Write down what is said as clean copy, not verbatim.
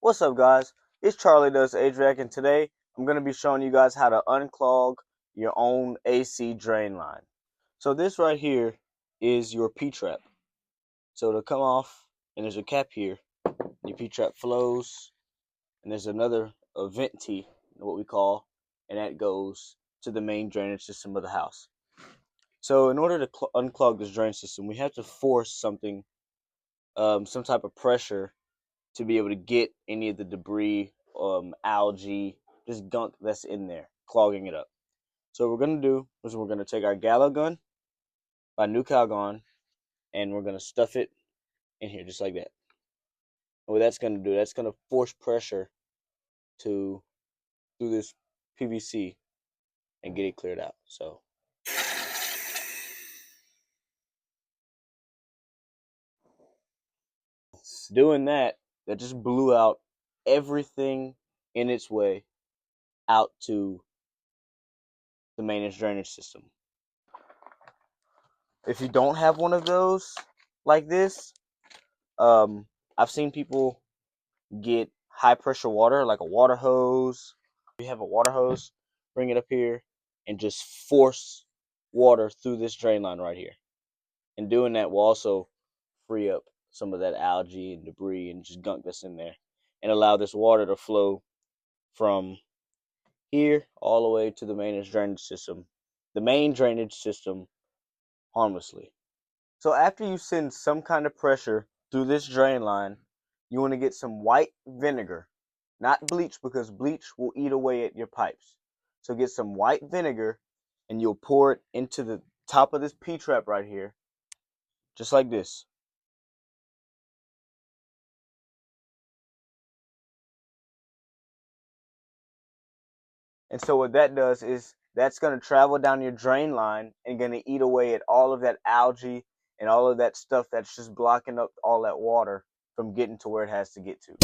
What's up, guys? It's Charliedoeshvac, and today I'm going to be showing you guys how to unclog your own AC drain line. So this right here is your P-trap. So it'll come off, and there's a cap here. Your P-trap flows, and there's another vent tee, what we call, and that goes to the main drainage system of the house. So in order to unclog this drain system, we have to force something, some type of pressure to be able to get any of the debris, algae, just gunk that's in there, clogging it up. So what we're going to do is we're going to take our gallo gun by Nu-Calgon, and we're going to stuff it in here just like that. And what that's going to do, that's going to force pressure through this PVC and get it cleared out. So doing that just blew out everything in its way out to the main drainage system. If you don't have one of those like this, I've seen people get high pressure water, like a water hose. If you have a water hose, bring it up here and just force water through this drain line right here. And doing that will also free up some of that algae and debris and just gunk that's in there, and allow this water to flow from here all the way to the main drainage system, harmlessly. So after you send some kind of pressure through this drain line, you want to get some white vinegar, not bleach, because bleach will eat away at your pipes. So get some white vinegar and you'll pour it into the top of this P-trap right here, just like this. And so what that does is that's going to travel down your drain line and going to eat away at all of that algae and all of that stuff that's just blocking up all that water from getting to where it has to get to.